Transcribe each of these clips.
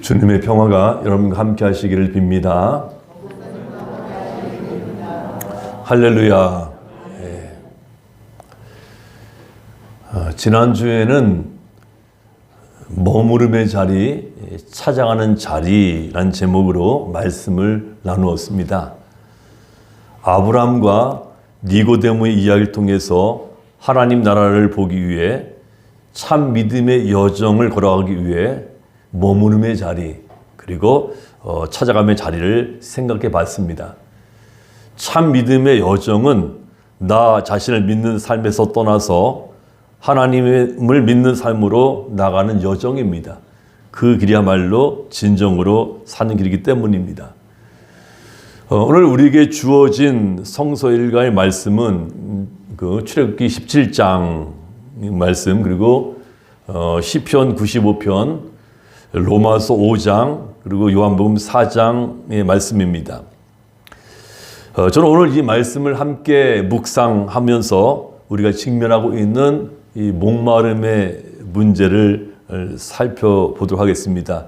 주님의 평화가 여러분과 함께 하시기를 빕니다. 할렐루야. 예. 지난주에는 머무름의 자리, 찾아가는 자리라는 제목으로 말씀을 나누었습니다. 아브라함과 니고데모의 이야기를 통해서 하나님 나라를 보기 위해 참 믿음의 여정을 걸어가기 위해 머무름의 자리 그리고 찾아감의 자리를 생각해 봤습니다. 참 믿음의 여정은 나 자신을 믿는 삶에서 떠나서 하나님을 믿는 삶으로 나가는 여정입니다. 그 길이야말로 진정으로 사는 길이기 때문입니다. 오늘 우리에게 주어진 성서 일가의 말씀은 그 출애굽기 17장 말씀 그리고 시편 95편 로마서 5장 그리고 요한복음 4장의 말씀입니다. 저는 오늘 이 말씀을 함께 묵상하면서 우리가 직면하고 있는 이 목마름의 문제를 살펴보도록 하겠습니다.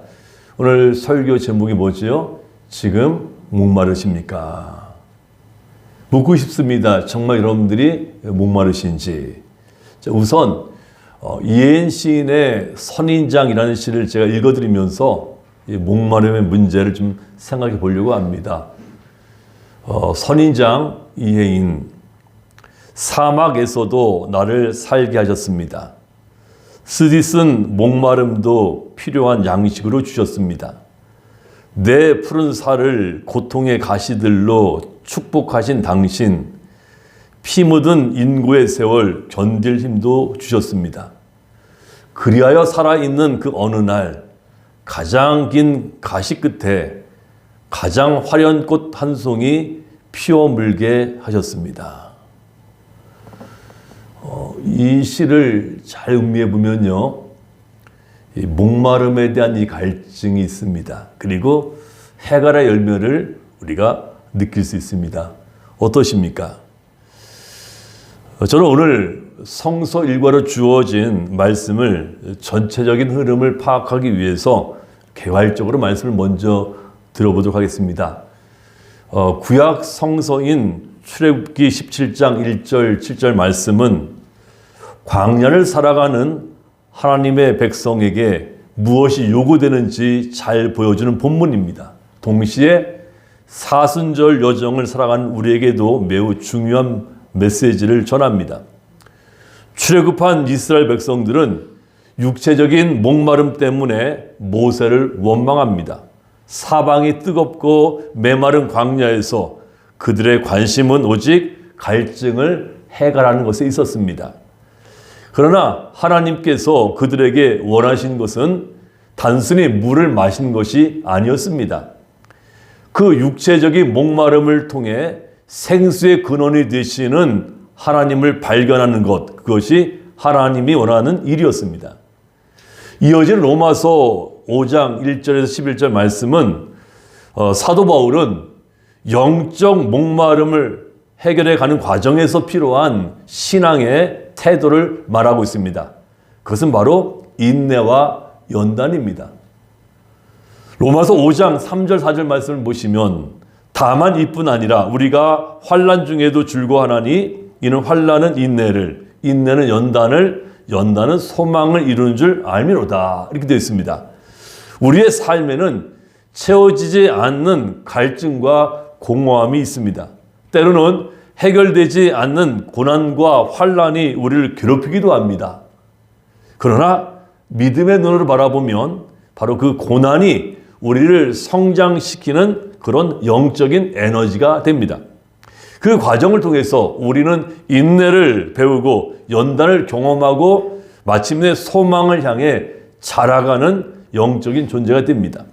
오늘 설교 제목이 뭐지요? 지금 목마르십니까? 묻고 싶습니다. 정말 여러분들이 목마르신지. 우선 이혜인 시인의 선인장이라는 시를 제가 읽어드리면서 이 목마름의 문제를 좀 생각해 보려고 합니다. 선인장 이혜인, 사막에서도 나를 살게 하셨습니다. 쓰디쓴 목마름도 필요한 양식으로 주셨습니다. 내 푸른 살을 고통의 가시들로 축복하신 당신, 피 묻은 인고의 세월 견딜 힘도 주셨습니다. 그리하여 살아있는 그 어느 날 가장 긴 가시 끝에 가장 화려한 꽃 한 송이 피어 물게 하셨습니다. 이 시를 잘 음미해 보면요, 이 목마름에 대한 이 갈증이 있습니다. 그리고 해갈의 열매를 우리가 느낄 수 있습니다. 어떠십니까? 저는 오늘 성서 일과로 주어진 말씀을 전체적인 흐름을 파악하기 위해서 개괄적으로 말씀을 먼저 들어보도록 하겠습니다. 구약 성서인 출애굽기 17장 1절 7절 말씀은 광야를 살아가는 하나님의 백성에게 무엇이 요구되는지 잘 보여주는 본문입니다. 동시에 사순절 여정을 살아가는 우리에게도 매우 중요한 메시지를 전합니다. 출애굽한 이스라엘 백성들은 육체적인 목마름 때문에 모세를 원망합니다. 사방이 뜨겁고 메마른 광야에서 그들의 관심은 오직 갈증을 해결하는 것에 있었습니다. 그러나 하나님께서 그들에게 원하신 것은 단순히 물을 마신 것이 아니었습니다. 그 육체적인 목마름을 통해 생수의 근원이 되시는 하나님을 발견하는 것, 그것이 하나님이 원하는 일이었습니다. 이어진 로마서 5장 1절에서 11절 말씀은 사도 바울은 영적 목마름을 해결해 가는 과정에서 필요한 신앙의 태도를 말하고 있습니다. 그것은 바로 인내와 연단입니다. 로마서 5장 3절 4절 말씀을 보시면 다만 이뿐 아니라 우리가 환난 중에도 즐거워하나니 이는 환난은 인내를, 인내는 연단을, 연단은 소망을 이루는 줄 알미로다. 이렇게 되어 있습니다. 우리의 삶에는 채워지지 않는 갈증과 공허함이 있습니다. 때로는 해결되지 않는 고난과 환난이 우리를 괴롭히기도 합니다. 그러나 믿음의 눈으로 바라보면 바로 그 고난이 우리를 성장시키는 그런 영적인 에너지가 됩니다. 그 과정을 통해서 우리는 인내를 배우고 연단을 경험하고 마침내 소망을 향해 자라가는 영적인 존재가 됩니다.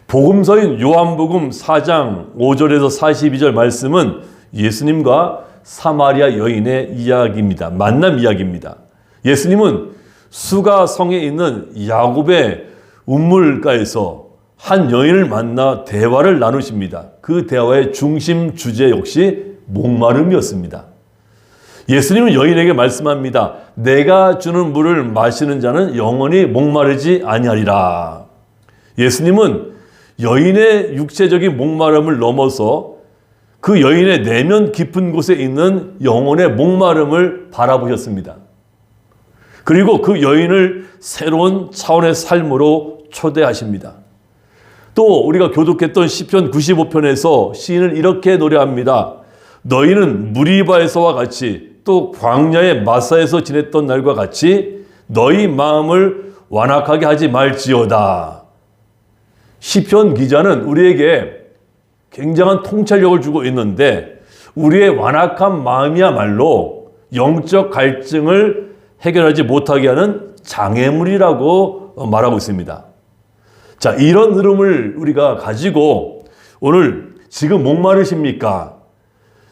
복음서인 요한복음 4장 5절에서 42절 말씀은 예수님과 사마리아 여인의 이야기입니다. 만남 이야기입니다. 예수님은 수가성에 있는 야곱의 우물가에서 한 여인을 만나 대화를 나누십니다. 그 대화의 중심 주제 역시 목마름이었습니다. 예수님은 여인에게 말씀합니다. 내가 주는 물을 마시는 자는 영원히 목마르지 아니하리라. 예수님은 여인의 육체적인 목마름을 넘어서 그 여인의 내면 깊은 곳에 있는 영혼의 목마름을 바라보셨습니다. 그리고 그 여인을 새로운 차원의 삶으로 초대하십니다. 또 우리가 교독했던 시편 95편에서 시인은 이렇게 노래합니다. 너희는 무리바에서와 같이 또 광야의 마사에서 지냈던 날과 같이 너희 마음을 완악하게 하지 말지어다. 시편 기자는 우리에게 굉장한 통찰력을 주고 있는데 우리의 완악한 마음이야말로 영적 갈증을 해결하지 못하게 하는 장애물이라고 말하고 있습니다. 자, 이런 흐름을 우리가 가지고 오늘 지금 목마르십니까?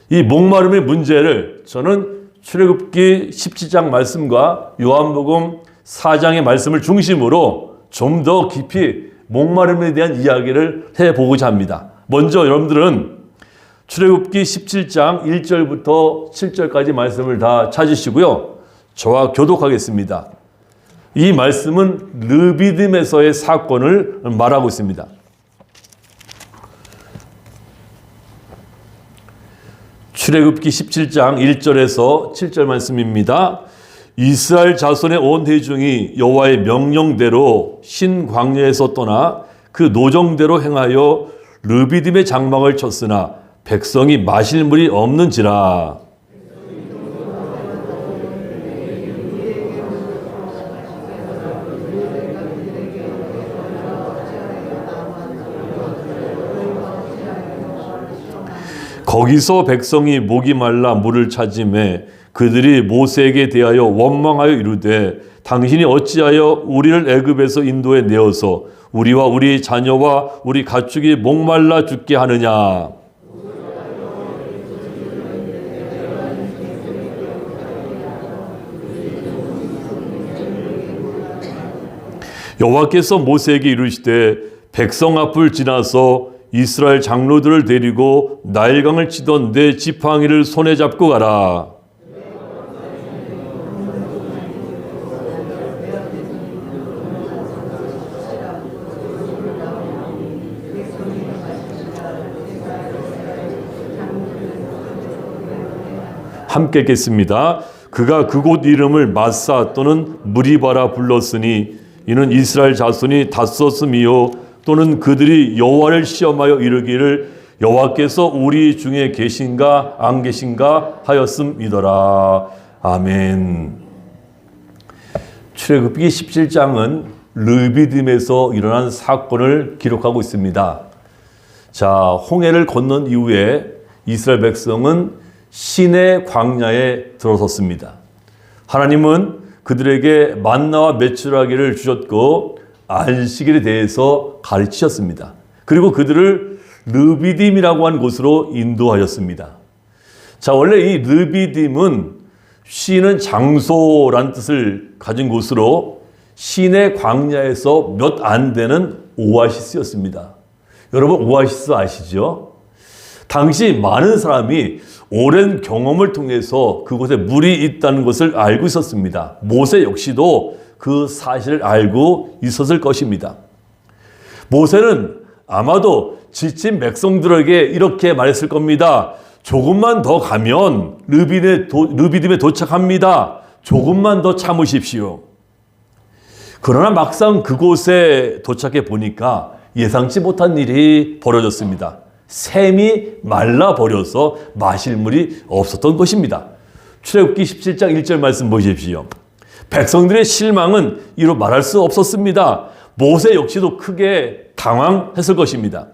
이 목마름의 문제를 저는 출애굽기 17장 말씀과 요한복음 4장의 말씀을 중심으로 좀 더 깊이 목마름에 대한 이야기를 해보고자 합니다. 먼저 여러분들은 출애굽기 17장 1절부터 7절까지 말씀을 다 찾으시고요. 저와 교독하겠습니다. 이 말씀은 르비딤에서의 사건을 말하고 있습니다. 출애굽기 17장 1절에서 7절 말씀입니다. 이스라엘 자손의 온 회중이 여호와의 명령대로 신광야에서 떠나 그 노정대로 행하여 르비딤의 장막을 쳤으나 백성이 마실 물이 없는지라. 거기서 백성이 목이 말라 물을 찾으매 그들이 모세에게 대하여 원망하여 이르되 당신이 어찌하여 우리를 애굽에서 인도에 내어서 우리와 우리 자녀와 우리 가축이 목말라 죽게 하느냐. 여호와께서 모세에게 이르시되 백성 앞을 지나서 이스라엘 장로들을 데리고 나일강을 치던 내 지팡이를 손에 잡고 가라. 함께 읽겠습니다. 그가 그곳 이름을 마사 또는 무리바라 불렀으니 이는 이스라엘 자손이 다썼음이요 또는 그들이 여호와를 시험하여 이르기를 여호와께서 우리 중에 계신가 안 계신가 하였음이더라. 아멘. 출애굽기 17장은 르비딤에서 일어난 사건을 기록하고 있습니다. 자, 홍해를 건넌 이후에 이스라엘 백성은 신의 광야에 들어섰습니다. 하나님은 그들에게 만나와 메추라기를 주셨고 안식일에 대해서 가르치셨습니다. 그리고 그들을 르비딤이라고 한 곳으로 인도하셨습니다. 자, 원래 이 르비딤은 쉬는 장소란 뜻을 가진 곳으로 신의 광야에서 몇 안 되는 오아시스였습니다. 여러분 오아시스 아시죠? 당시 많은 사람이 오랜 경험을 통해서 그곳에 물이 있다는 것을 알고 있었습니다. 모세 역시도 그 사실을 알고 있었을 것입니다. 모세는 아마도 지친 백성들에게 이렇게 말했을 겁니다. 조금만 더 가면 르비딤에 도착합니다. 조금만 더 참으십시오. 그러나 막상 그곳에 도착해 보니까 예상치 못한 일이 벌어졌습니다. 샘이 말라버려서 마실 물이 없었던 것입니다. 출애굽기 17장 1절 말씀 보십시오. 백성들의 실망은 이루 말할 수 없었습니다. 모세 역시도 크게 당황했을 것입니다.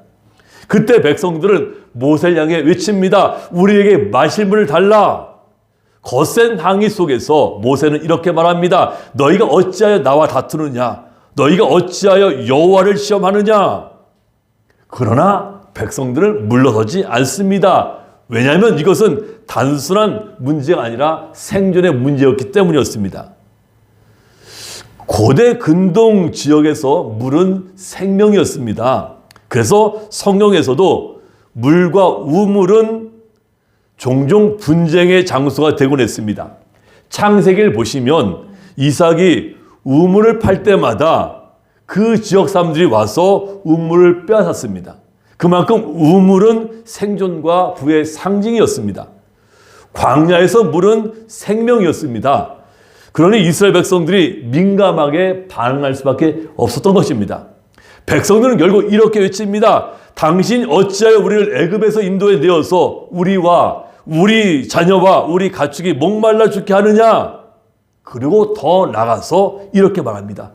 그때 백성들은 모세를 향해 외칩니다. 우리에게 마실 물을 달라. 거센 항의 속에서 모세는 이렇게 말합니다. 너희가 어찌하여 나와 다투느냐? 너희가 어찌하여 여호와를 시험하느냐? 그러나 백성들은 물러서지 않습니다. 왜냐하면 이것은 단순한 문제가 아니라 생존의 문제였기 때문이었습니다. 고대 근동 지역에서 물은 생명이었습니다. 그래서 성경에서도 물과 우물은 종종 분쟁의 장소가 되곤 했습니다. 창세기를 보시면 이삭이 우물을 팔 때마다 그 지역 사람들이 와서 우물을 빼앗았습니다. 그만큼 우물은 생존과 부의 상징이었습니다. 광야에서 물은 생명이었습니다. 그러니 이스라엘 백성들이 민감하게 반응할 수밖에 없었던 것입니다. 백성들은 결국 이렇게 외칩니다. 당신 어찌하여 우리를 애굽에서 인도에 내어서 우리와 우리 자녀와 우리 가축이 목말라 죽게 하느냐? 그리고 더 나가서 이렇게 말합니다.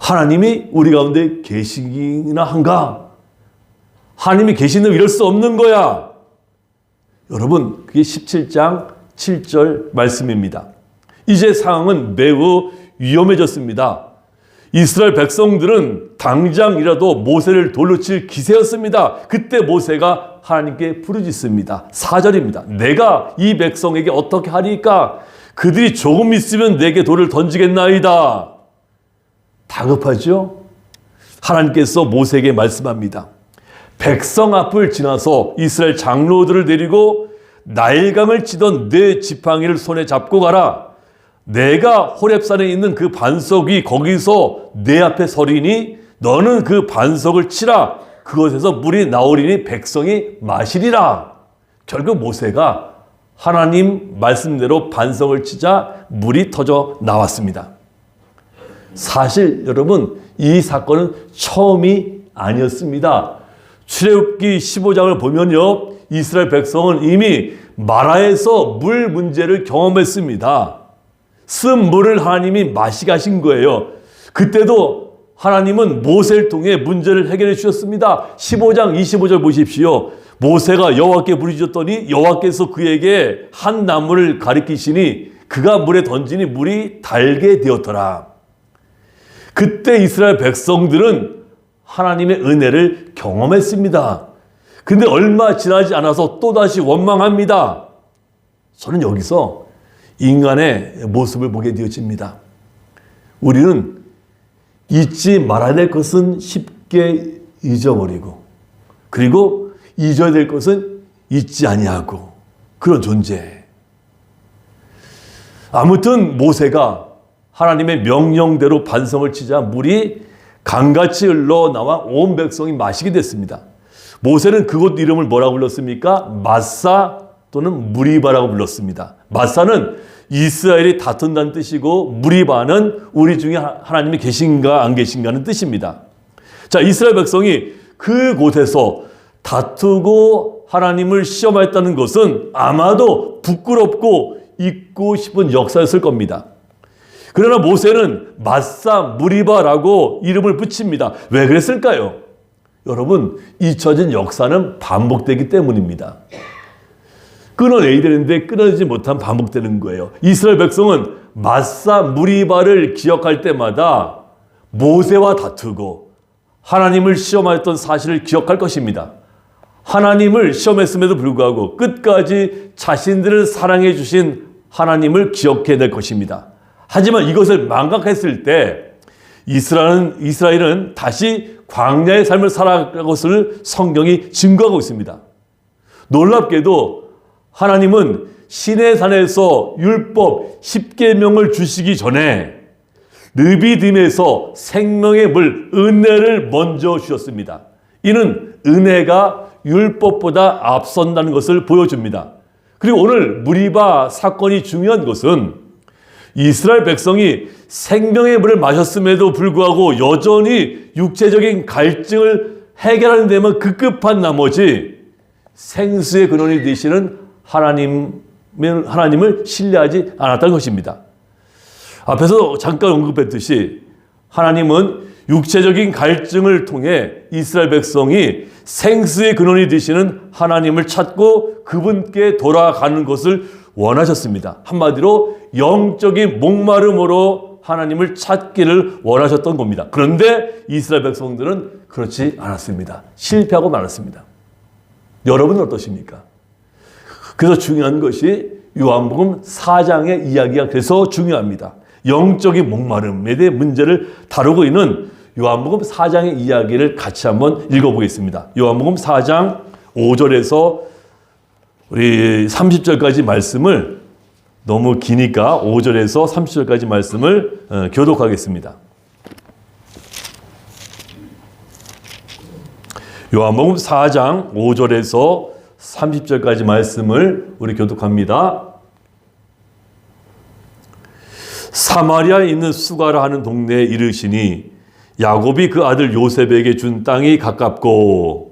하나님이 우리 가운데 계시기나 한가? 하나님이 계시는 이럴 수 없는 거야. 여러분, 그게 17장 7절 말씀입니다. 이제 상황은 매우 위험해졌습니다. 이스라엘 백성들은 당장이라도 모세를 돌로 칠 기세였습니다. 그때 모세가 하나님께 부르짖습니다. 4절입니다. 내가 이 백성에게 어떻게 하리까? 그들이 조금 있으면 내게 돌을 던지겠나이다. 다급하죠? 하나님께서 모세에게 말씀합니다. 백성 앞을 지나서 이스라엘 장로들을 데리고 나일강을 치던 네 지팡이를 손에 잡고 가라. 내가 호렙산에 있는 그 반석이 거기서 내 앞에 서리니 너는 그 반석을 치라. 그것에서 물이 나오리니 백성이 마시리라. 결국 모세가 하나님 말씀대로 반석을 치자 물이 터져 나왔습니다. 사실 여러분, 이 사건은 처음이 아니었습니다. 출애굽기 15장을 보면요, 이스라엘 백성은 이미 마라에서 물 문제를 경험했습니다. 쓴 물을 하나님이 마시게 하신 거예요. 그때도 하나님은 모세를 통해 문제를 해결해 주셨습니다. 15장 25절 보십시오. 모세가 여호와께 부르짖었더니 여호와께서 그에게 한 나무를 가리키시니 그가 물에 던지니 물이 달게 되었더라. 그때 이스라엘 백성들은 하나님의 은혜를 경험했습니다. 근데 얼마 지나지 않아서 또다시 원망합니다. 저는 여기서 인간의 모습을 보게 되어집니다. 우리는 잊지 말아야 될 것은 쉽게 잊어버리고, 그리고 잊어야 될 것은 잊지 아니하고, 그런 존재. 아무튼 모세가 하나님의 명령대로 반석을 치자 물이 강같이 흘러나와 온 백성이 마시게 됐습니다. 모세는 그곳 이름을 뭐라고 불렀습니까? 마사 또는 무리바라고 불렀습니다. 마사는 이스라엘이 다툰다는 뜻이고, 무리바는 우리 중에 하나님이 계신가 안 계신가는 뜻입니다. 자, 이스라엘 백성이 그곳에서 다투고 하나님을 시험하였다는 것은 아마도 부끄럽고 잊고 싶은 역사였을 겁니다. 그러나 모세는 마사 무리바라고 이름을 붙입니다. 왜 그랬을까요? 여러분, 잊혀진 역사는 반복되기 때문입니다. 끊어내야 되는데 끊어지지 못한 반복되는 거예요. 이스라엘 백성은 마사 무리바를 기억할 때마다 모세와 다투고 하나님을 시험하였던 사실을 기억할 것입니다. 하나님을 시험했음에도 불구하고 끝까지 자신들을 사랑해 주신 하나님을 기억해야 될 것입니다. 하지만 이것을 망각했을 때 이스라엘은 다시 광야의 삶을 살아갈 것을 성경이 증거하고 있습니다. 놀랍게도 하나님은 시내산에서 율법 10계명을 주시기 전에 르비딤에서 생명의 물, 은혜를 먼저 주셨습니다. 이는 은혜가 율법보다 앞선다는 것을 보여줍니다. 그리고 오늘 무리바 사건이 중요한 것은 이스라엘 백성이 생명의 물을 마셨음에도 불구하고 여전히 육체적인 갈증을 해결하는 데만 급급한 나머지 생수의 근원이 되시는 하나님을 신뢰하지 않았다는 것입니다. 앞에서 잠깐 언급했듯이 하나님은 육체적인 갈증을 통해 이스라엘 백성이 생수의 근원이 되시는 하나님을 찾고 그분께 돌아가는 것을 원하셨습니다. 한마디로 영적인 목마름으로 하나님을 찾기를 원하셨던 겁니다. 그런데 이스라엘 백성들은 그렇지 않았습니다. 실패하고 말았습니다. 여러분은 어떠십니까? 그래서 중요한 것이 요한복음 4장의 이야기가 그래서 중요합니다. 영적인 목마름에 대해 문제를 다루고 있는 요한복음 4장의 이야기를 같이 한번 읽어보겠습니다. 요한복음 4장 5절에서 우리 30절까지 말씀을, 너무 기니까 5절에서 30절까지 말씀을 교독하겠습니다. 요한복음 4장 5절에서 30절까지 말씀을 우리 교독합니다. 사마리아에 있는 수가라 하는 동네에 이르시니 야곱이 그 아들 요셉에게 준 땅이 가깝고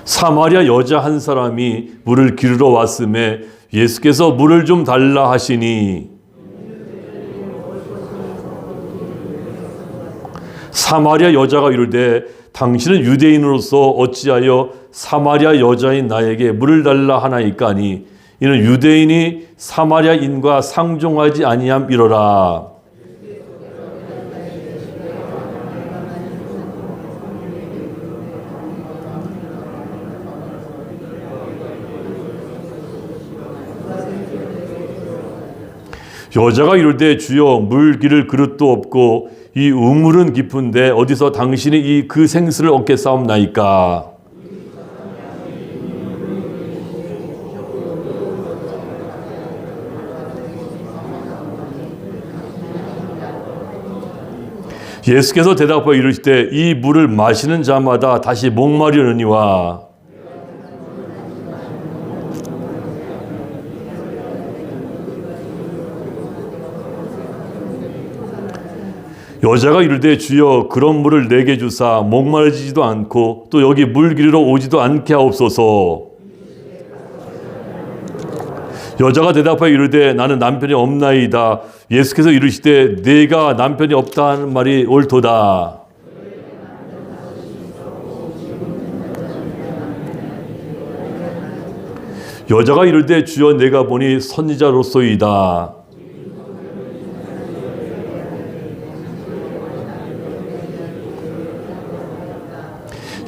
사마리아 여자 한 사람이 물을 기르러 왔음에 예수께서 물을 좀 달라 하시니 사마리아 여자가 이르되 당신은 유대인으로서 어찌하여 사마리아 여자인 나에게 물을 달라 하나이까니 이는 유대인이 사마리아인과 상종하지 아니함이로라. 여자가 이르되 주여 물 기를 그릇도 없고 이 우물은 깊은데 어디서 당신이 이 그 생수를 얻겠사옵나이까. 예수께서 대답하여 이르시되 이 물을 마시는 자마다 다시 목마르느니와 여자가 이르되 주여 그런 물을 내게 주사 목마르지도 않고 또 여기 물 기르러 오지도 않게 하옵소서. 여자가 대답하여 이르되 나는 남편이 없나이다. 예수께서 이르시되 네가 남편이 없다 하는 말이 옳도다. 여자가 이르되 주여 내가 보니 선지자로소이다.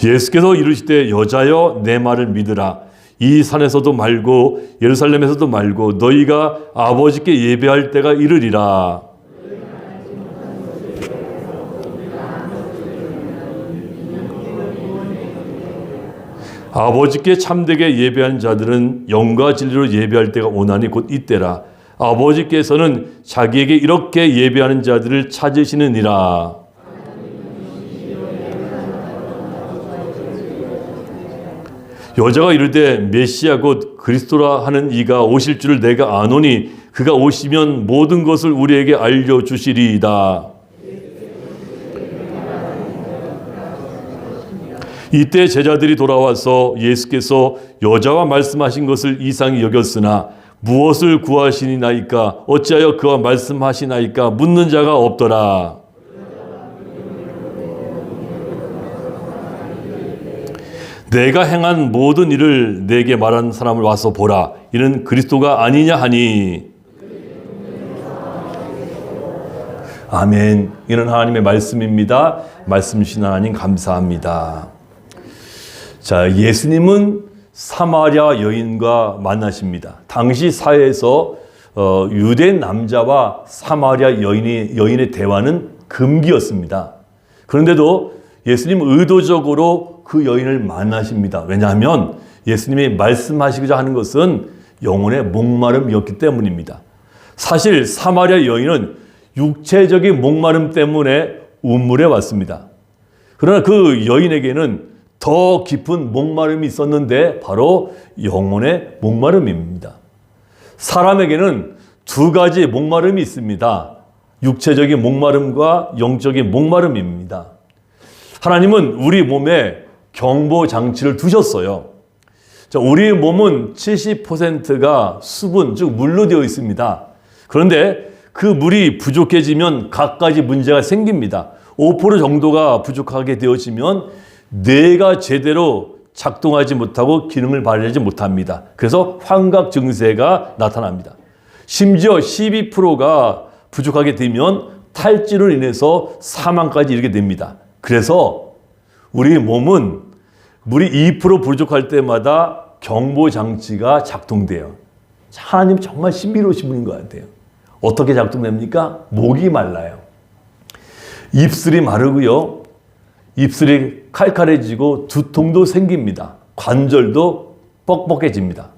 예수께서 이르시되 여자여 내 말을 믿으라. 이 산에서도 말고 예루살렘에서도 말고 너희가 아버지께 예배할 때가 이르리라. 아버지께 참되게 예배한 자들은 영과 진리로 예배할 때가 오나니 곧 이때라. 아버지께서는 자기에게 이렇게 예배하는 자들을 찾으시느니라. 여자가 이르되 메시아 곧 그리스도라 하는 이가 오실 줄을 내가 아노니 그가 오시면 모든 것을 우리에게 알려주시리이다. 이때 제자들이 돌아와서 예수께서 여자와 말씀하신 것을 이상히 여겼으나 무엇을 구하시니나이까 어찌하여 그와 말씀하시나이까 묻는 자가 없더라. 내가 행한 모든 일을 내게 말한 사람을 와서 보라. 이는 그리스도가 아니냐 하니. 아멘. 이는 하나님의 말씀입니다. 말씀 주신 하나님 감사합니다. 자, 예수님은 사마리아 여인과 만나십니다. 당시 사회에서 유대인 남자와 사마리아 여인의 대화는 금기였습니다. 그런데도 예수님은 의도적으로 그 여인을 만나십니다. 왜냐하면 예수님이 말씀하시고자 하는 것은 영혼의 목마름이었기 때문입니다. 사실 사마리아 여인은 육체적인 목마름 때문에 우물에 왔습니다. 그러나 그 여인에게는 더 깊은 목마름이 있었는데 바로 영혼의 목마름입니다. 사람에게는 두 가지 목마름이 있습니다. 육체적인 목마름과 영적인 목마름입니다. 하나님은 우리 몸에 경보 장치를 두셨어요. 자, 우리 몸은 70%가 수분, 즉 물로 되어 있습니다. 그런데 그 물이 부족해지면 갖가지 문제가 생깁니다. 5% 정도가 부족하게 되어지면 뇌가 제대로 작동하지 못하고 기능을 발휘하지 못합니다. 그래서 환각 증세가 나타납니다. 심지어 12%가 부족하게 되면 탈진으로 인해서 사망까지 이르게 됩니다. 그래서 우리 몸은 물이 2% 부족할 때마다 경보 장치가 작동돼요. 하나님 정말 신비로우신 분인 것 같아요. 어떻게 작동됩니까? 목이 말라요. 입술이 마르고요. 입술이 칼칼해지고 두통도 생깁니다. 관절도 뻑뻑해집니다.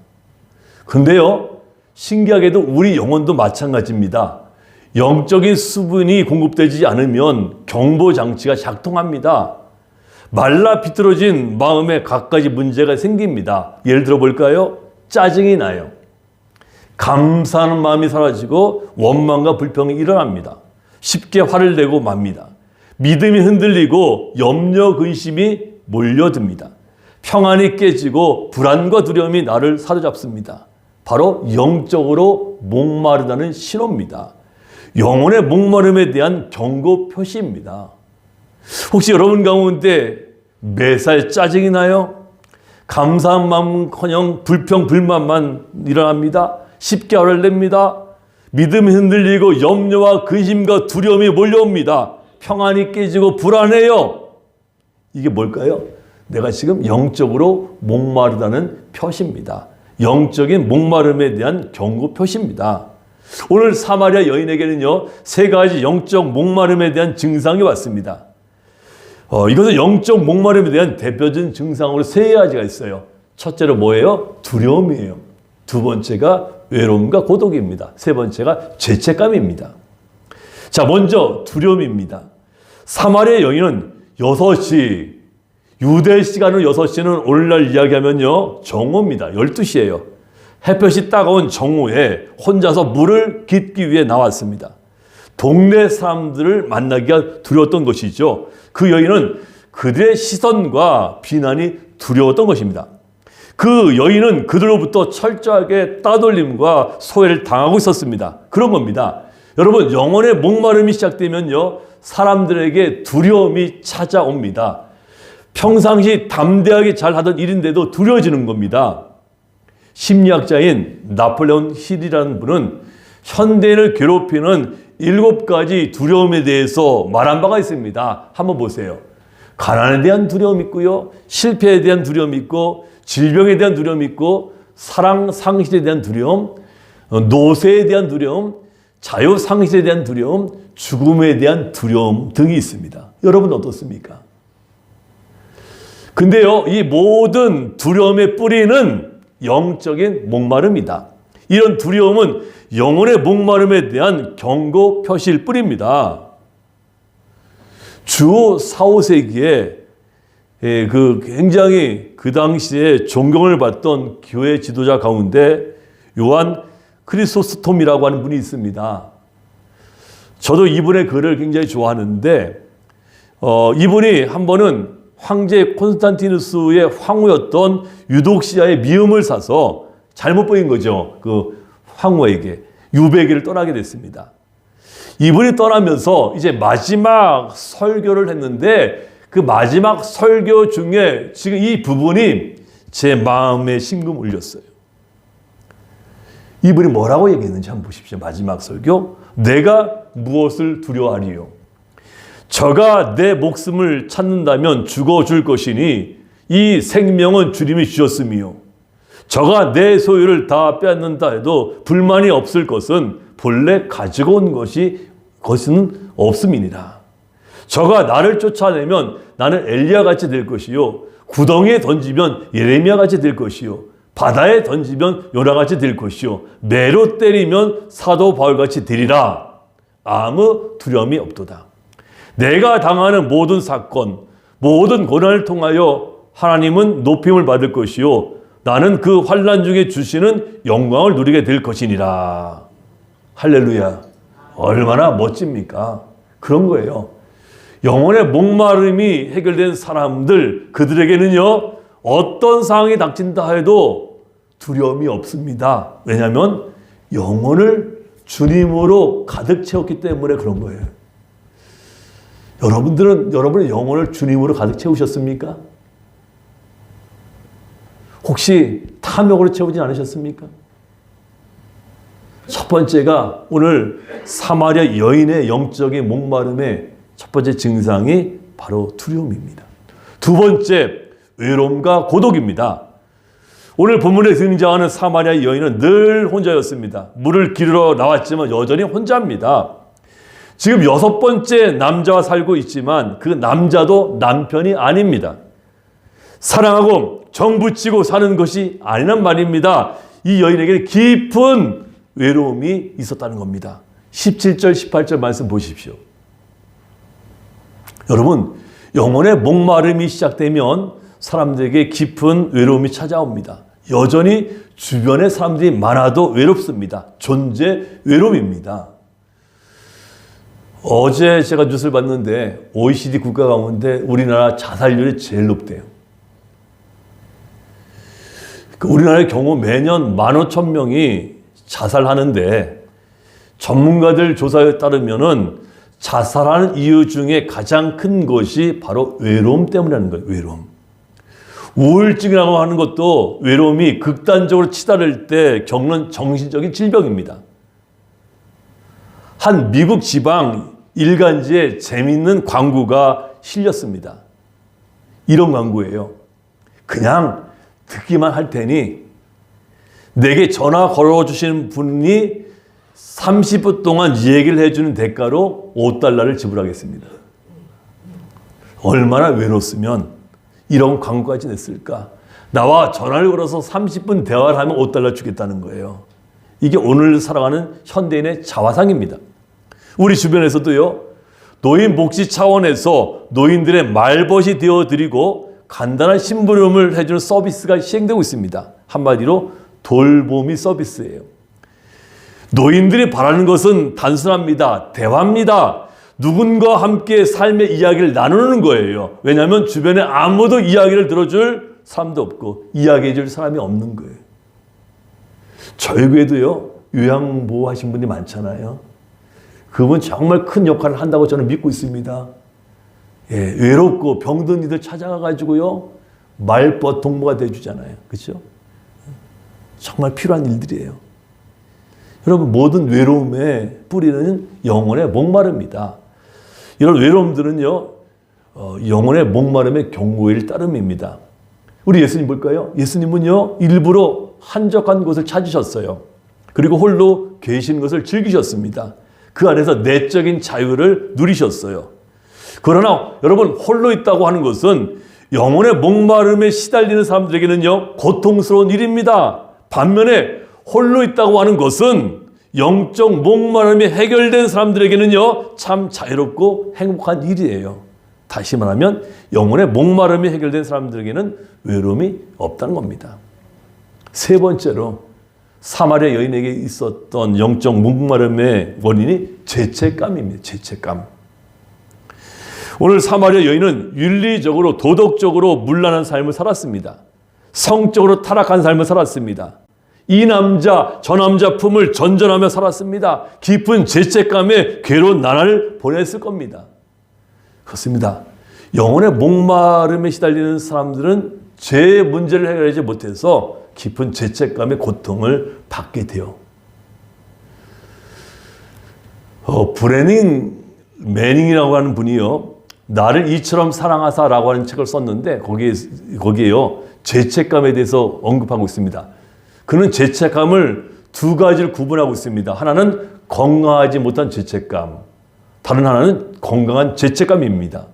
근데요, 신기하게도 우리 영혼도 마찬가지입니다. 영적인 수분이 공급되지 않으면 경보장치가 작동합니다. 말라 비틀어진 마음에 갖가지 문제가 생깁니다. 예를 들어 볼까요? 짜증이 나요. 감사하는 마음이 사라지고 원망과 불평이 일어납니다. 쉽게 화를 내고 맙니다. 믿음이 흔들리고 염려, 근심이 몰려듭니다. 평안이 깨지고 불안과 두려움이 나를 사로잡습니다. 바로 영적으로 목마르다는 신호입니다. 영혼의 목마름에 대한 경고 표시입니다. 혹시 여러분 가운데 매사에 짜증이 나요? 감사한 마음은커녕 불평, 불만만 일어납니다. 쉽게 화를 냅니다. 믿음이 흔들리고 염려와 근심과 두려움이 몰려옵니다. 평안이 깨지고 불안해요. 이게 뭘까요? 내가 지금 영적으로 목마르다는 표시입니다. 영적인 목마름에 대한 경고 표시입니다. 오늘 사마리아 여인에게는요, 3가지 영적 목마름에 대한 증상이 왔습니다. 이것은 영적 목마름에 대한 대표적인 증상으로 3가지가 있어요. 첫째로 뭐예요? 두려움이에요. 두 번째가 외로움과 고독입니다. 세 번째가 죄책감입니다. 자, 먼저 두려움입니다. 사마리아 여인은 6시, 유대 시간으로 6시는 오늘날 이야기하면요, 정오입니다. 12시예요. 햇볕이 따가운 정오에 혼자서 물을 깃기 위해 나왔습니다. 동네 사람들을 만나기가 두려웠던 것이죠. 그 여인은 그들의 시선과 비난이 두려웠던 것입니다. 그 여인은 그들로부터 철저하게 따돌림과 소외를 당하고 있었습니다. 그런 겁니다. 여러분, 영혼의 목마름이 시작되면요, 사람들에게 두려움이 찾아옵니다. 평상시 담대하게 잘 하던 일인데도 두려워지는 겁니다. 심리학자인 나폴레온 힐이라는 분은 현대인을 괴롭히는 7가지 두려움에 대해서 말한 바가 있습니다. 한번 보세요. 가난에 대한 두려움이 있고요, 실패에 대한 두려움이 있고, 질병에 대한 두려움이 있고, 사랑 상실에 대한 두려움, 노쇠에 대한 두려움, 자유 상실에 대한 두려움, 죽음에 대한 두려움 등이 있습니다. 여러분 어떻습니까? 근데요, 이 모든 두려움의 뿌리는 영적인 목마름이다. 이런 두려움은 영혼의 목마름에 대한 경고 표시일 뿐입니다. 주 4, 5세기에 굉장히 그 당시에 존경을 받던 교회 지도자 가운데 요한 크리소스톰이라고 하는 분이 있습니다. 저도 이분의 글을 굉장히 좋아하는데, 이분이 한 번은 황제 콘스탄티누스의 황후였던 유독시아의 미음을 사서 잘못 보인 거죠. 그 황후에게 유배기를 떠나게 됐습니다. 이분이 떠나면서 이제 마지막 설교를 했는데, 그 마지막 설교 중에 지금 이 부분이 제 마음에 심금 울렸어요. 이분이 뭐라고 얘기했는지 한번 보십시오. 마지막 설교. 내가 무엇을 두려워하리요? 저가 내 목숨을 찾는다면 죽어줄 것이니 이 생명은 주님이 주셨음이요. 저가 내 소유를 다 빼앗는다 해도 불만이 없을 것은 본래 가지고 온 것은 없음이니라. 저가 나를 쫓아내면 나는 엘리야같이 될 것이요, 구덩이에 던지면 예레미야같이 될 것이요, 바다에 던지면 요나같이 될 것이요, 매로 때리면 사도 바울같이 되리라. 아무 두려움이 없도다. 내가 당하는 모든 사건, 모든 고난을 통하여 하나님은 높임을 받을 것이요, 나는 그 환난 중에 주시는 영광을 누리게 될 것이니라. 할렐루야. 얼마나 멋집니까? 그런 거예요. 영혼의 목마름이 해결된 사람들, 그들에게는요, 어떤 상황이 닥친다 해도 두려움이 없습니다. 왜냐하면 영혼을 주님으로 가득 채웠기 때문에 그런 거예요. 여러분들은 여러분의 영혼을 주님으로 가득 채우셨습니까? 혹시 탐욕으로 채우지 않으셨습니까? 첫 번째가 오늘 사마리아 여인의 영적인 목마름의 첫 번째 증상이 바로 두려움입니다. 두 번째, 외로움과 고독입니다. 오늘 본문에 등장하는 사마리아 여인은 늘 혼자였습니다. 물을 기르러 나왔지만 여전히 혼자입니다. 지금 6번째 남자와 살고 있지만 그 남자도 남편이 아닙니다. 사랑하고 정붙이고 사는 것이 아니란 말입니다. 이 여인에게는 깊은 외로움이 있었다는 겁니다. 17절, 18절 말씀 보십시오. 여러분, 영혼의 목마름이 시작되면 사람들에게 깊은 외로움이 찾아옵니다. 여전히 주변에 사람들이 많아도 외롭습니다. 존재 외로움입니다. 어제 제가 뉴스를 봤는데 OECD 국가 가운데 우리나라 자살률이 제일 높대요. 우리나라의 경우 매년 15,000명이 자살하는데 전문가들 조사에 따르면은 자살하는 이유 중에 가장 큰 것이 바로 외로움 때문이라는 거예요. 외로움. 우울증이라고 하는 것도 외로움이 극단적으로 치달을 때 겪는 정신적인 질병입니다. 한 미국 지방 일간지에 재미있는 광고가 실렸습니다. 이런 광고예요. 그냥 듣기만 할 테니 내게 전화 걸어주시는 분이 30분 동안 얘기를 해주는 대가로 $5를 지불하겠습니다. 얼마나 외롭으면 이런 광고까지 냈을까? 나와 전화를 걸어서 30분 대화를 하면 $5 주겠다는 거예요. 이게 오늘 살아가는 현대인의 자화상입니다. 우리 주변에서도요, 노인 복지 차원에서 노인들의 말벗이 되어드리고 간단한 심부름을 해주는 서비스가 시행되고 있습니다. 한마디로 돌보미 서비스예요. 노인들이 바라는 것은 단순합니다. 대화입니다. 누군가와 함께 삶의 이야기를 나누는 거예요. 왜냐하면 주변에 아무도 이야기를 들어줄 사람도 없고 이야기해 줄 사람이 없는 거예요. 저희 교회도요, 요양보호 하신 분이 많잖아요. 그분 정말 큰 역할을 한다고 저는 믿고 있습니다. 예, 외롭고 병든 이들 찾아가가지고요, 말벗 동무가 돼주잖아요. 그렇죠? 정말 필요한 일들이에요. 여러분, 모든 외로움의 뿌리는 영혼의 목마름입니다. 이런 외로움들은요, 영혼의 목마름의 경고일 따름입니다. 우리 예수님 볼까요? 예수님은요, 일부러 한적한 곳을 찾으셨어요. 그리고 홀로 계신 것을 즐기셨습니다. 그 안에서 내적인 자유를 누리셨어요. 그러나 여러분, 홀로 있다고 하는 것은 영혼의 목마름에 시달리는 사람들에게는요, 고통스러운 일입니다. 반면에 홀로 있다고 하는 것은 영적 목마름이 해결된 사람들에게는요, 참 자유롭고 행복한 일이에요. 다시 말하면 영혼의 목마름이 해결된 사람들에게는 외로움이 없다는 겁니다. 세 번째로 사마리아 여인에게 있었던 영적 목마름의 원인이 죄책감입니다. 죄책감. 오늘 사마리아 여인은 윤리적으로 도덕적으로 문란한 삶을 살았습니다. 성적으로 타락한 삶을 살았습니다. 이 남자 저 남자 품을 전전하며 살았습니다. 깊은 죄책감에 괴로운 나날을 보냈을 겁니다. 그렇습니다. 영혼의 목마름에 시달리는 사람들은 죄의 문제를 해결하지 못해서 깊은 죄책감의 고통을 받게 돼요. 브레닝 매닝이라고 하는 분이요, 나를 이처럼 사랑하사라고 하는 책을 썼는데 거기에요, 죄책감에 대해서 언급하고 있습니다. 그는 죄책감을 두 가지를 구분하고 있습니다. 하나는 건강하지 못한 죄책감, 다른 하나는 건강한 죄책감입니다.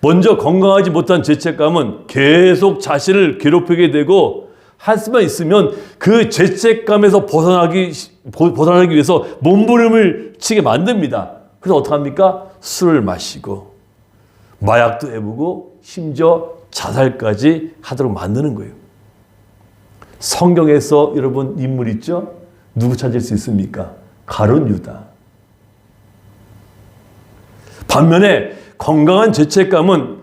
먼저 건강하지 못한 죄책감은 계속 자신을 괴롭히게 되고 한수만 있으면 그 죄책감에서 벗어나기 위해서 몸부림을 치게 만듭니다. 그래서 어떻게 합니까? 술을 마시고 마약도 해보고 심지어 자살까지 하도록 만드는 거예요. 성경에서 여러분 인물 있죠? 누구 찾을 수 있습니까? 가룟 유다. 반면에 건강한 죄책감은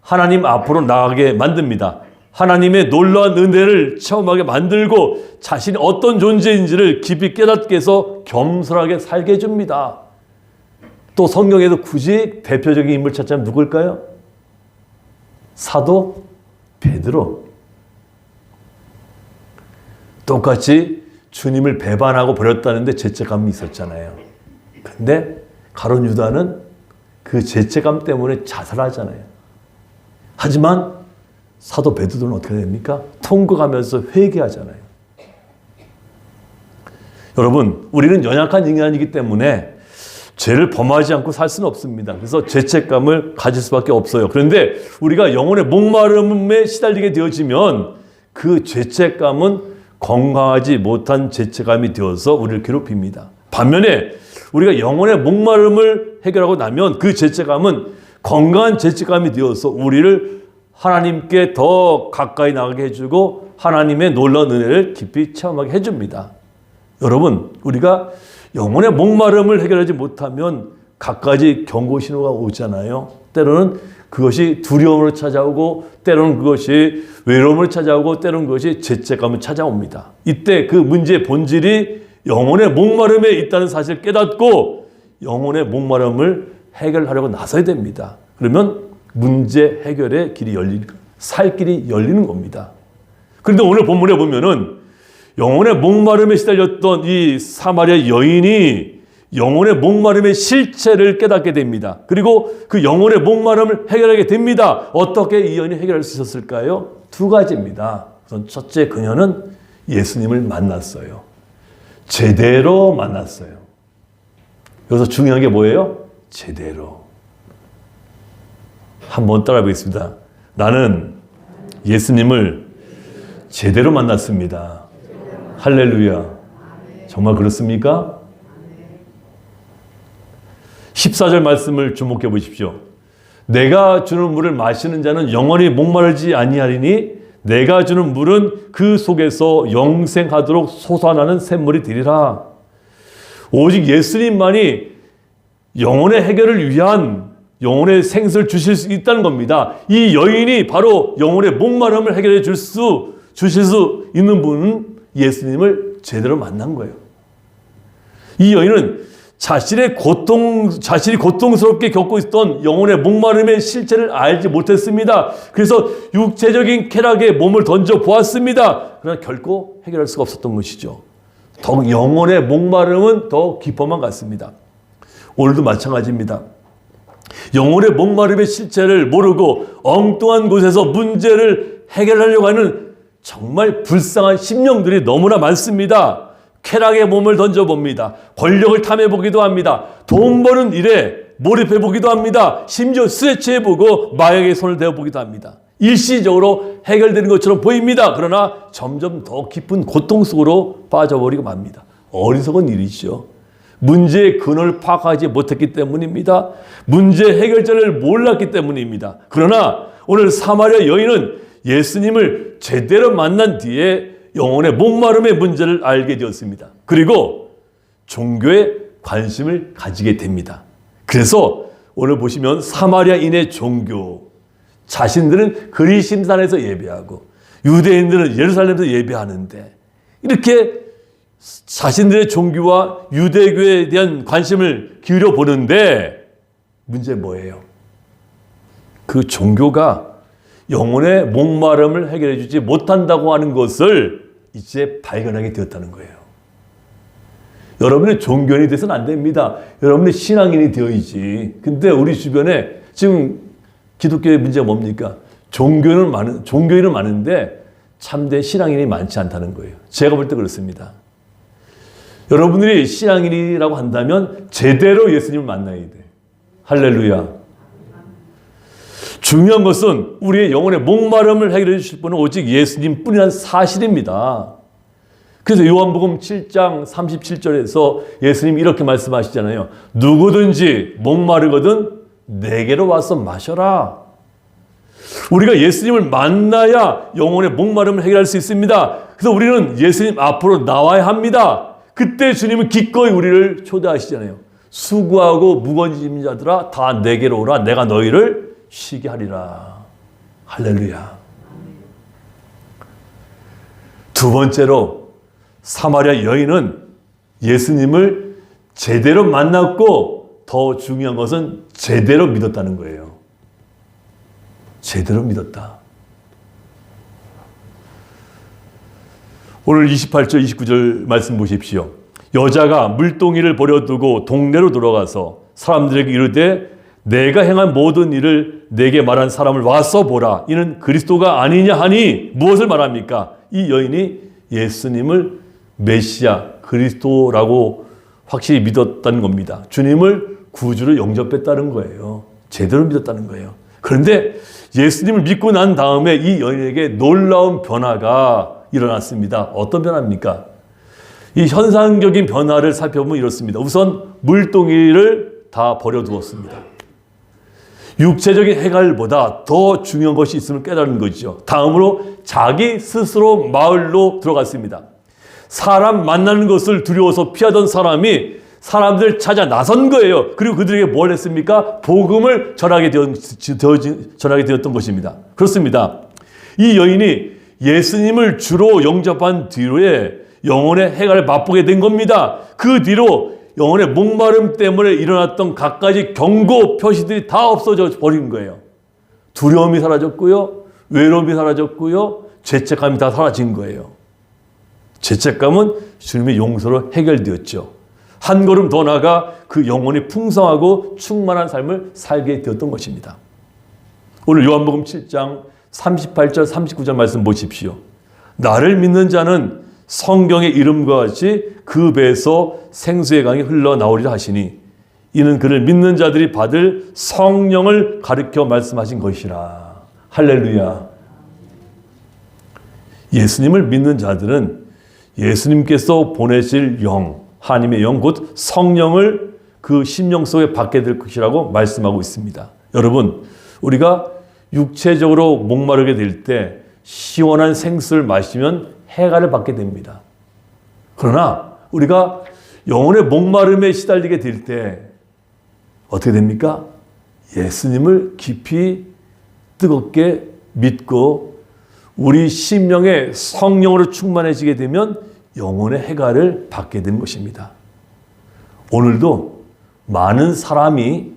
하나님 앞으로 나가게 만듭니다. 하나님의 놀라운 은혜를 체험하게 만들고 자신이 어떤 존재인지를 깊이 깨닫게 해서 겸손하게 살게 해줍니다. 또 성경에도 굳이 대표적인 인물 찾자면 누굴까요? 사도 베드로. 똑같이 주님을 배반하고 버렸다는데 죄책감이 있었잖아요. 근데 가룟 유다는 그 죄책감 때문에 자살하잖아요. 하지만 사도 베드로는 어떻게 됩니까? 통곡하면서 회개하잖아요. 여러분, 우리는 연약한 인간이기 때문에 죄를 범하지 않고 살 수는 없습니다. 그래서 죄책감을 가질 수밖에 없어요. 그런데 우리가 영혼의 목마름에 시달리게 되어지면 그 죄책감은 건강하지 못한 죄책감이 되어서 우리를 괴롭힙니다. 반면에 우리가 영혼의 목마름을 해결하고 나면 그 죄책감은 건강한 죄책감이 되어서 우리를 하나님께 더 가까이 나가게 해주고 하나님의 놀라운 은혜를 깊이 체험하게 해줍니다. 여러분, 우리가 영혼의 목마름을 해결하지 못하면 갖가지 경고 신호가 오잖아요. 때로는 그것이 두려움으로 찾아오고, 때로는 그것이 외로움으로 찾아오고, 때로는 그것이 죄책감을 찾아옵니다. 이때 그 문제의 본질이 영혼의 목마름에 있다는 사실을 깨닫고 영혼의 목마름을 해결하려고 나서야 됩니다. 그러면 문제 해결의 길이 살 길이 열리는 겁니다. 그런데 오늘 본문에 보면은 영혼의 목마름에 시달렸던 이 사마리아 여인이 영혼의 목마름의 실체를 깨닫게 됩니다. 그리고 그 영혼의 목마름을 해결하게 됩니다. 어떻게 이 여인이 해결할 수 있었을까요? 두 가지입니다. 우선 첫째, 그녀는 예수님을 만났어요. 제대로 만났어요. 여기서 중요한 게 뭐예요? 제대로. 한번 따라해 보겠습니다. 나는 예수님을 제대로 만났습니다. 할렐루야. 정말 그렇습니까? 14절 말씀을 주목해 보십시오. 내가 주는 물을 마시는 자는 영원히 목마르지 아니하리니 내가 주는 물은 그 속에서 영생하도록 솟아나는 샘물이 되리라. 오직 예수님만이 영혼의 해결을 위한 영혼의 생수를 주실 수 있다는 겁니다. 이 여인이 바로 영혼의 목마름을 해결해 주실 수 있는 분은 예수님을 제대로 만난 거예요. 이 여인은 자신이 고통스럽게 겪고 있었던 영혼의 목마름의 실체를 알지 못했습니다. 그래서 육체적인 쾌락에 몸을 던져 보았습니다. 그러나 결코 해결할 수가 없었던 것이죠. 더욱 영혼의 목마름은 더 깊어만 갔습니다. 오늘도 마찬가지입니다. 영혼의 목마름의 실체를 모르고 엉뚱한 곳에서 문제를 해결하려고 하는 정말 불쌍한 심령들이 너무나 많습니다. 쾌락에 몸을 던져봅니다. 권력을 탐해보기도 합니다. 돈 버는 일에 몰입해보기도 합니다. 심지어 술에 취해보고 마약에 손을 대어보기도 합니다. 일시적으로 해결되는 것처럼 보입니다. 그러나 점점 더 깊은 고통 속으로 빠져버리고 맙니다. 어리석은 일이죠. 문제의 근원을 파악하지 못했기 때문입니다. 문제 해결자를 몰랐기 때문입니다. 그러나 오늘 사마리아 여인은 예수님을 제대로 만난 뒤에 영혼의 목마름의 문제를 알게 되었습니다. 그리고 종교에 관심을 가지게 됩니다. 그래서 오늘 보시면 사마리아인의 종교, 자신들은 그리심산에서 예배하고 유대인들은 예루살렘에서 예배하는데 이렇게 자신들의 종교와 유대교에 대한 관심을 기울여 보는데 문제는 뭐예요? 그 종교가 영혼의 목마름을 해결해 주지 못한다고 하는 것을 이제 발견하게 되었다는 거예요. 여러분의 종교인이 돼서는 안 됩니다. 여러분의 신앙인이 되어야지. 근데 우리 주변에 지금 기독교의 문제가 뭡니까? 종교인은 많은데 참된 신앙인이 많지 않다는 거예요. 제가 볼 때 그렇습니다. 여러분들이 신앙인이라고 한다면 제대로 예수님을 만나야 돼. 할렐루야. 중요한 것은 우리의 영혼의 목마름을 해결해 주실 분은 오직 예수님 뿐이라는 사실입니다. 그래서 요한복음 7장 37절에서 예수님이 이렇게 말씀하시잖아요. 누구든지 목마르거든 내게로 와서 마셔라. 우리가 예수님을 만나야 영혼의 목마름을 해결할 수 있습니다. 그래서 우리는 예수님 앞으로 나와야 합니다. 그때 주님은 기꺼이 우리를 초대하시잖아요. 수고하고 무거운 짐진 자들아 다 내게로 오라. 내가 너희를 쉬게 하리라. 할렐루야. 두 번째로 사마리아 여인은 예수님을 제대로 만났고 더 중요한 것은 제대로 믿었다는 거예요. 제대로 믿었다. 오늘 28절 29절 말씀 보십시오. 여자가 물동이를 버려두고 동네로 들어가서 사람들에게 이르되 내가 행한 모든 일을 내게 말한 사람을 와서 보라. 이는 그리스도가 아니냐 하니 무엇을 말합니까? 이 여인이 예수님을 메시아 그리스도라고 확실히 믿었다는 겁니다. 주님을 구주로 영접했다는 거예요. 제대로 믿었다는 거예요. 그런데 예수님을 믿고 난 다음에 이 여인에게 놀라운 변화가 일어났습니다. 어떤 변화입니까? 이 현상적인 변화를 살펴보면 이렇습니다. 우선 물동이를 다 버려두었습니다. 육체적인 해갈보다 더 중요한 것이 있음을 깨달은 거죠. 다음으로 자기 스스로 마을로 들어갔습니다. 사람 만나는 것을 두려워서 피하던 사람이 사람들 찾아 나선 거예요. 그리고 그들에게 뭘 했습니까? 복음을 전하게 되었던 것입니다. 그렇습니다. 이 여인이 예수님을 주로 영접한 뒤로에 영혼의 해갈을 맛보게 된 겁니다. 그 뒤로 영혼의 목마름 때문에 일어났던 갖가지 경고 표시들이 다 없어져 버린 거예요. 두려움이 사라졌고요. 외로움이 사라졌고요. 죄책감이 다 사라진 거예요. 죄책감은 주님의 용서로 해결되었죠. 한 걸음 더 나아가 그 영혼이 풍성하고 충만한 삶을 살게 되었던 것입니다. 오늘 요한복음 7장 38절 39절 말씀 보십시오. 나를 믿는 자는 성경의 이름과 같이 그 배에서 생수의 강이 흘러나오리라 하시니 이는 그를 믿는 자들이 받을 성령을 가르쳐 말씀하신 것이라. 할렐루야. 예수님을 믿는 자들은 예수님께서 보내실 영, 하나님의 영, 곧 성령을 그 심령 속에 받게 될 것이라고 말씀하고 있습니다. 여러분, 우리가 육체적으로 목마르게 될 때 시원한 생수를 마시면 해갈을 받게 됩니다. 그러나 우리가 영혼의 목마름에 시달리게 될 때 어떻게 됩니까? 예수님을 깊이 뜨겁게 믿고 우리 심령의 성령으로 충만해지게 되면 영혼의 해갈을 받게 되는 것입니다. 오늘도 많은 사람이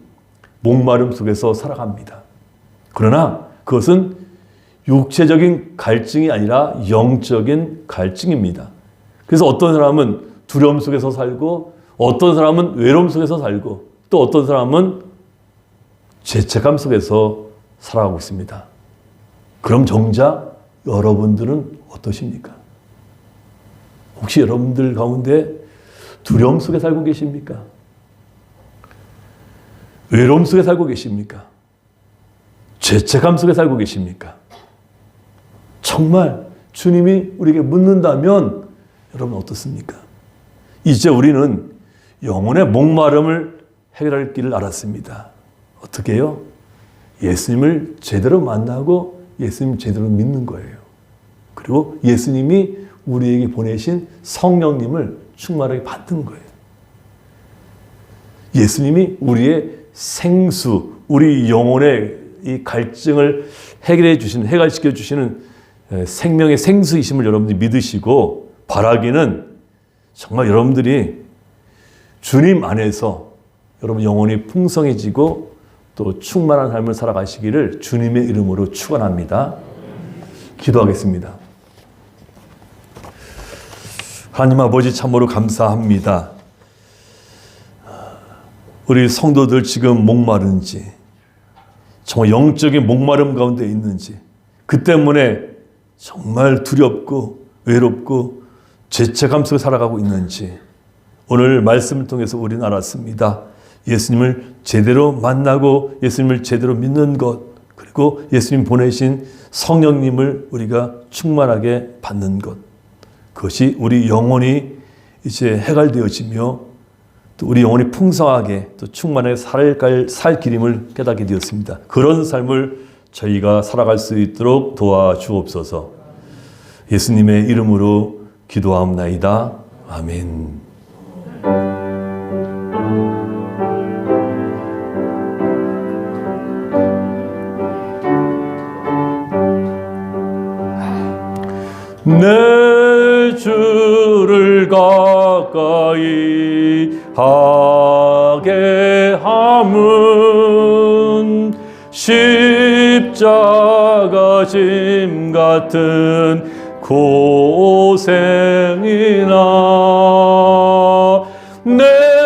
목마름 속에서 살아갑니다. 그러나 그것은 육체적인 갈증이 아니라 영적인 갈증입니다. 그래서 어떤 사람은 두려움 속에서 살고 어떤 사람은 외로움 속에서 살고 또 어떤 사람은 죄책감 속에서 살아가고 있습니다. 그럼 정작 여러분들은 어떠십니까? 혹시 여러분들 가운데 두려움 속에 살고 계십니까? 외로움 속에 살고 계십니까? 죄책감 속에 살고 계십니까? 정말 주님이 우리에게 묻는다면 여러분 어떻습니까? 이제 우리는 영혼의 목마름을 해결할 길을 알았습니다. 어떻게 해요? 예수님을 제대로 만나고 예수님 제대로 믿는 거예요. 그리고 예수님이 우리에게 보내신 성령님을 충만하게 받는 거예요. 예수님이 우리의 생수, 우리 영혼의 이 갈증을 해결해 주시는, 해갈시켜 주시는 생명의 생수이심을 여러분들이 믿으시고 바라기는 정말 여러분들이 주님 안에서 여러분 영혼이 풍성해지고 또 충만한 삶을 살아가시기를 주님의 이름으로 축원합니다. 기도하겠습니다. 하나님 아버지 참으로 감사합니다. 우리 성도들 지금 목마른지 정말 영적인 목마름 가운데 있는지 그 때문에 정말 두렵고 외롭고 죄책감 속에 살아가고 있는지 오늘 말씀을 통해서 우리는 알았습니다. 예수님을 제대로 만나고 예수님을 제대로 믿는 것 그리고 예수님 보내신 성령님을 우리가 충만하게 받는 것 그것이 우리 영혼이 이제 해갈되어지며 또 우리 영혼이 풍성하게 또 충만하게 살 길임을 깨닫게 되었습니다. 그런 삶을 저희가 살아갈 수 있도록 도와주옵소서. 예수님의 이름으로 기도하옵나이다. 아멘. 내 주를 가까이 하게 함은 십자가 짐 같은 고생이나 내